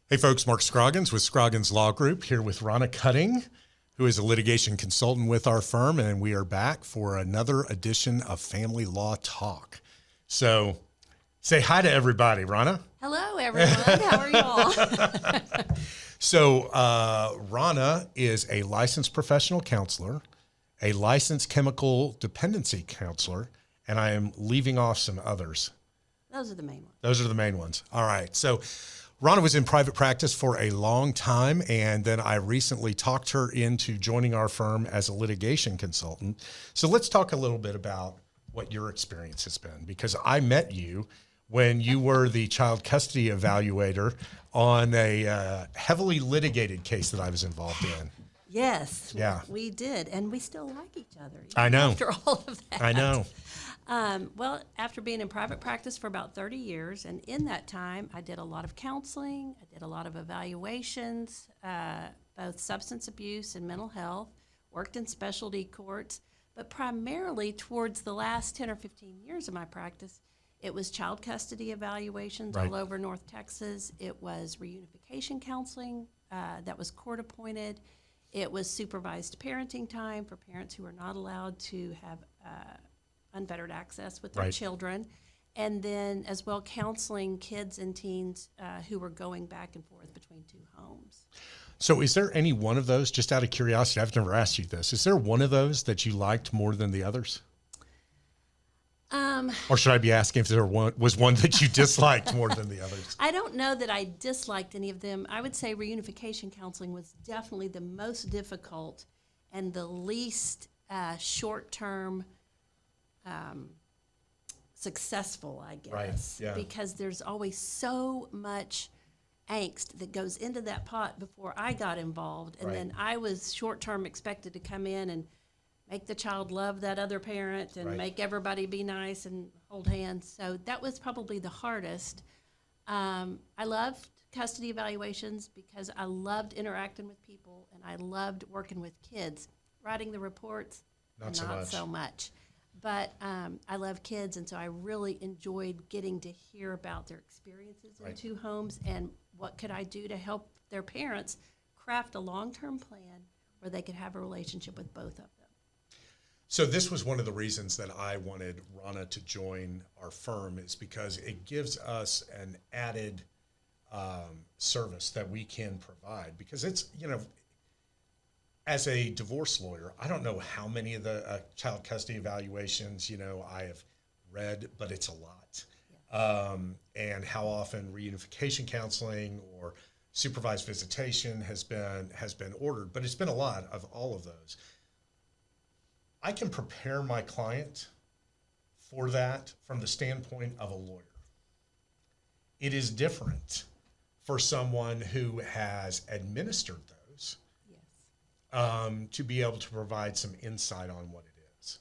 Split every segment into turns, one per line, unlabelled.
Hey folks, Mark Scroggins with Scroggins Law Group here with Rahna Cutting, who is a litigation consultant with our firm, and we are back for another edition of Family Law Talk. So say hi to everybody, Rahna.
Hello, everyone. How are you all?
So Rahna is a licensed professional counselor, a licensed chemical dependency counselor, and I am leaving off some others.
Those are the main ones.
Those are the main ones. All right. So Rahna was in private practice for a long time, and then I recently talked her into joining our firm as a litigation consultant. So let's talk a little bit about what your experience has been, because I met you when you were the child custody evaluator on a heavily litigated case that I was involved in.
Yes,
Yeah.
we did, and we still like each other.
I know.
After all of that.
I know.
Well, after being in private practice for about 30 years, and in that time, I did a lot of counseling, I did a lot of evaluations, both substance abuse and mental health, worked in specialty courts, but primarily towards the last 10 or 15 years of my practice, it was child custody evaluations
Right.
all over North Texas. It was reunification counseling that was court appointed. It was supervised parenting time for parents who are not allowed to have unfettered access with their
Right.
children, and then as well counseling kids and teens who were going back and forth between two homes.
So is there any one of those, just out of curiosity, I've never asked you this, is there one of those that you liked more than the others? Or should I be asking if there was one that you disliked more than the others?
I don't know that I disliked any of them. I would say reunification counseling was definitely the most difficult and the least short-term successful, I guess.
Right, yeah.
Because there's always so much angst that goes into that pot before I got involved. And
Right.
then I was short-term expected to come in and make the child love that other parent and
Right.
make everybody be nice and hold hands. So that was probably the hardest. I loved custody evaluations because I loved interacting with people and I loved working with kids. Writing the reports,
Not so much.
But I love kids, and so I really enjoyed getting to hear about their experiences in
Right.
two homes and what could I do to help their parents craft a long-term plan where they could have a relationship with both of them.
So this was one of the reasons that I wanted Rahna to join our firm, is because it gives us an added service that we can provide. Because it's, as a divorce lawyer, I don't know how many of the child custody evaluations, I have read, but it's a lot. And how often reunification counseling or supervised visitation has been ordered, but it's been a lot of all of those. I can prepare my client for that from the standpoint of a lawyer. It is different for someone who has administered those to be able to provide some insight on what it is.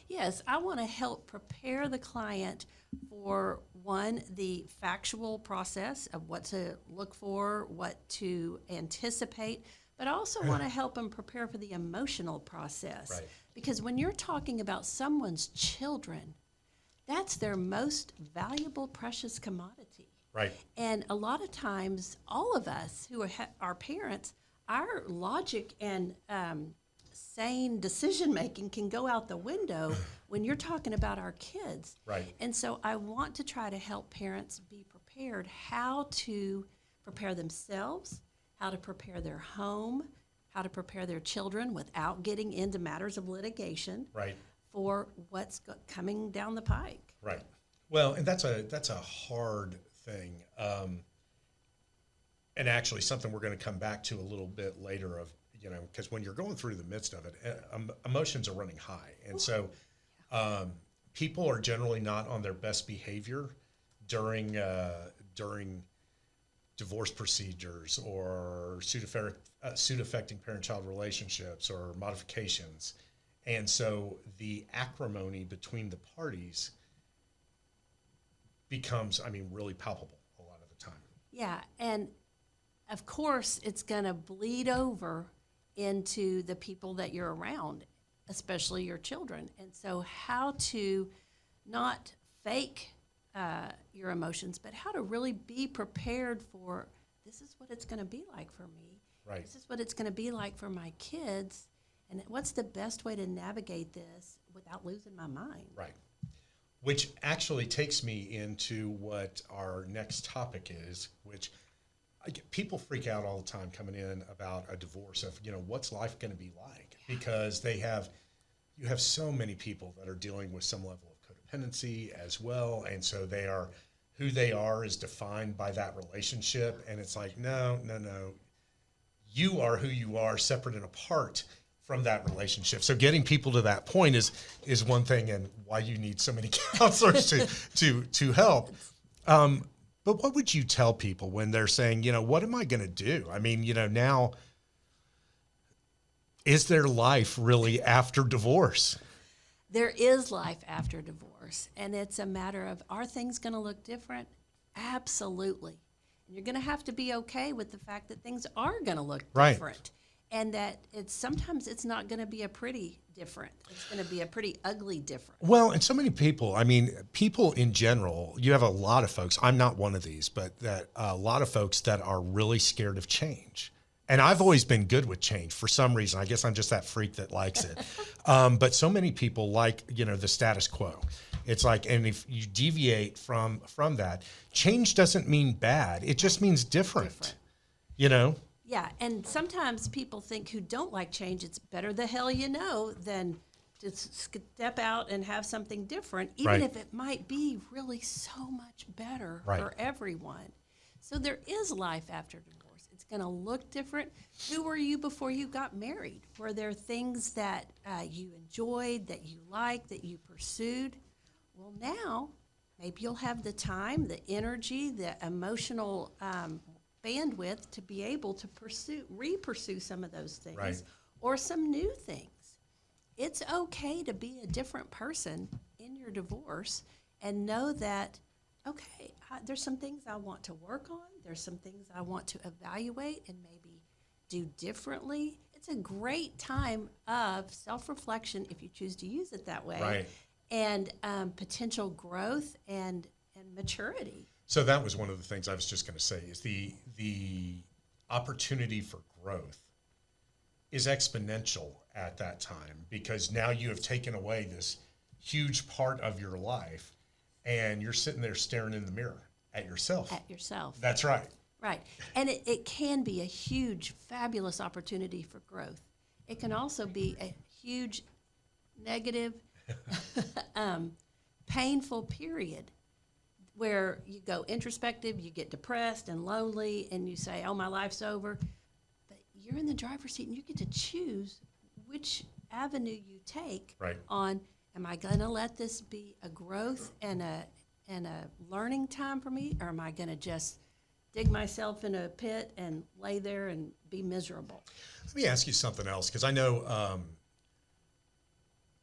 Yes, I want to help prepare the client for, one, the factual process of what to look for, what to anticipate, but I also want to help them prepare for the emotional process.
Right.
Because when you're talking about someone's children, that's their most valuable, precious commodity.
Right.
And a lot of times, all of us who are parents, our logic and sane decision-making can go out the window when you're talking about our kids.
Right.
And so I want to try to help parents be prepared how to prepare themselves, how to prepare their home, how to prepare their children without getting into matters of litigation.
Right.
For what's coming down the pike.
Right. Well, and that's a hard thing. And actually something we're going to come back to a little bit later of, because when you're going through the midst of it, emotions are running high. And so people are generally not on their best behavior during divorce procedures or suit affecting parent-child relationships or modifications. And so the acrimony between the parties becomes, really palpable a lot of the time.
Yeah, and of course it's going to bleed over into the people that you're around, especially your children. And so how to not fake your emotions, but how to really be prepared for this is what it's going to be like for me.
Right.
This is what it's going to be like for my kids. And what's the best way to navigate this without losing my mind?
Right. Which actually takes me into what our next topic is, which people freak out all the time coming in about a divorce of, what's life going to be like? Because you have so many people that are dealing with some level of codependency as well. And so who they are is defined by that relationship. And it's like, no. You are who you are, separate and apart from that relationship. So getting people to that point is one thing, and why you need so many counselors to help. But what would you tell people when they're saying, what am I going to do? I mean, now, is there life really after divorce?
There is life after divorce, and it's a matter of, are things going to look different? Absolutely. And you're going to have to be okay with the fact that things are going to look different. And that sometimes it's not going to be a pretty different. It's going to be a pretty ugly different.
Well, and so many people, people in general, you have a lot of folks, I'm not one of these, but that a lot of folks that are really scared of change. And I've always been good with change for some reason. I guess I'm just that freak that likes it. But so many people like, the status quo. It's like, and if you deviate from that, change doesn't mean bad. It just means different.
Yeah, and sometimes people think who don't like change, it's better the hell than to step out and have something different, even if it might be really so much better for everyone. So there is life after divorce. It's going to look different. Who were you before you got married? Were there things that you enjoyed, that you liked, that you pursued? Well, now maybe you'll have the time, the energy, the emotional bandwidth to be able to re-pursue some of those things or some new things. It's okay to be a different person in your divorce and know that, okay, there's some things I want to work on. There's some things I want to evaluate and maybe do differently. It's a great time of self-reflection, if you choose to use it that way, and potential growth and maturity.
So that was one of the things I was just going to say is the opportunity for growth is exponential at that time, because now you have taken away this huge part of your life and you're sitting there staring in the mirror at yourself. That's right.
Right. And it can be a huge, fabulous opportunity for growth. It can also be a huge negative, painful period where you go introspective, you get depressed and lonely, and you say, oh, my life's over. But you're in the driver's seat, and you get to choose which avenue you take on, am I going to let this be a growth and a learning time for me, or am I going to just dig myself in a pit and lay there and be miserable?
Let me ask you something else, because I know,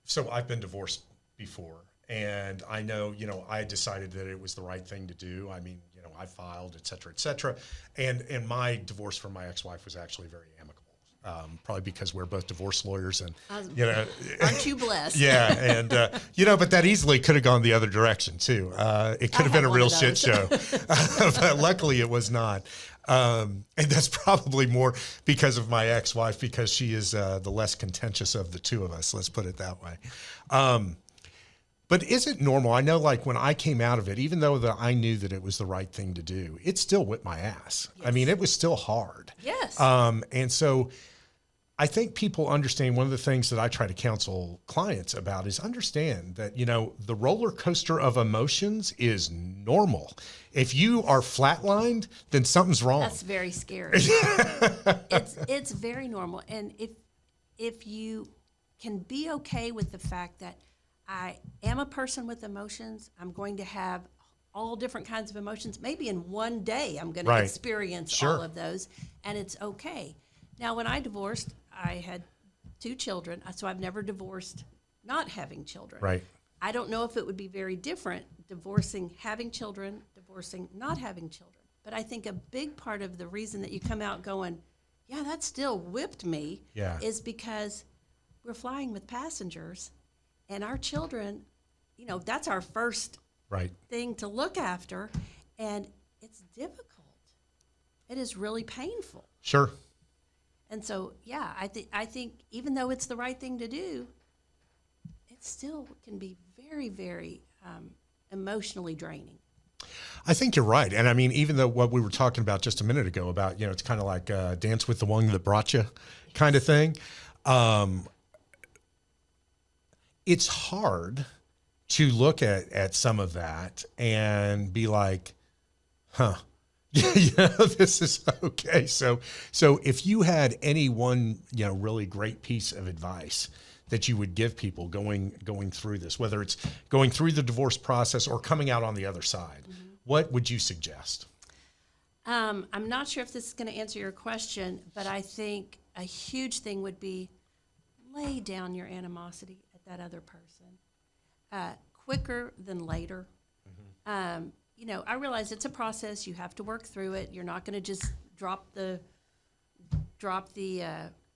so I've been divorced before. And I know, I decided that it was the right thing to do. I mean, I filed, et cetera, et cetera. And my divorce from my ex-wife was actually very amicable, probably because we're both divorce lawyers and,
Aren't you blessed?
Yeah. And, but that easily could have gone the other direction too. It could have been a real shit show. But luckily it was not. And that's probably more because of my ex-wife, because she is the less contentious of the two of us. Let's put it that way. But is it normal? I know, like, when I came out of it, even though that I knew that it was the right thing to do, it still whipped my ass. Yes. I mean, it was still hard.
Yes.
And so I think people understand, one of the things that I try to counsel clients about is understand that, the roller coaster of emotions is normal. If you are flatlined, then something's wrong.
That's very scary. It's very normal. And if you can be okay with the fact that I am a person with emotions, I'm going to have all different kinds of emotions. Maybe in one day I'm going to experience all of those, and it's okay. Now, when I divorced, I had 2 children, so I've never divorced not having children.
Right.
I don't know if it would be very different divorcing having children, divorcing not having children. But I think a big part of the reason that you come out going, yeah, that still whipped me, is because we're flying with passengers. And our children, that's our first thing to look after, and it's difficult. it is really painful.
Sure.
And so, yeah, I think even though it's the right thing to do, it still can be very, very emotionally draining.
I think you're right. And I mean, even though what we were talking about just a minute ago about, it's kind of like dance with the one that brought you kind of thing. It's hard to look at some of that and be like, huh, this is okay. So if you had any one, really great piece of advice that you would give people going through this, whether it's going through the divorce process or coming out on the other side, what would you suggest?
I'm not sure if this is going to answer your question, but I think a huge thing would be lay down your animosity at that other person quicker than later. I realize it's a process. You have to work through it. You're not going to just drop the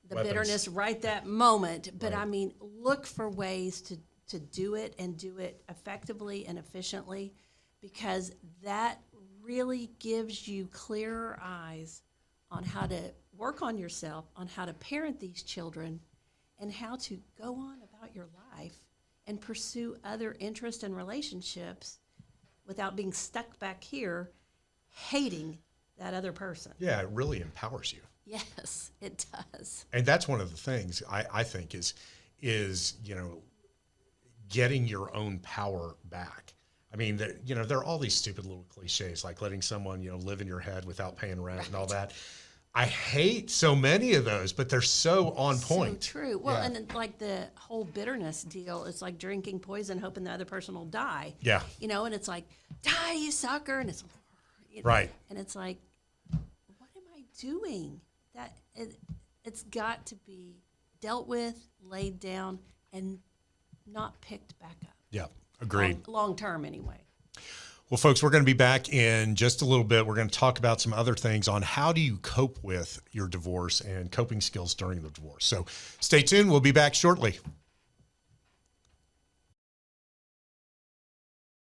bitterness right that moment. But I mean, look for ways to do it and do it effectively and efficiently, because that really gives you clearer eyes on how to work on yourself, on how to parent these children, and how to go on about your life and pursue other interests and relationships without being stuck back here hating that other person.
Yeah, it really empowers you.
Yes, it does.
And that's one of the things I think is getting your own power back. I mean, there are all these stupid little cliches like letting someone, live in your head without paying rent and all that. I hate so many of those, but they're so on point.
So true. Well, and like the whole bitterness deal, it's like drinking poison, hoping the other person will die.
Yeah.
And it's like, die, you sucker. And it's,
right.
And it's like, what am I doing? It's got to be dealt with, laid down, and not picked back up.
Yeah, agreed.
Long term, anyway.
Well, folks, we're going to be back in just a little bit. We're going to talk about some other things on how do you cope with your divorce and coping skills during the divorce. So stay tuned. We'll be back shortly.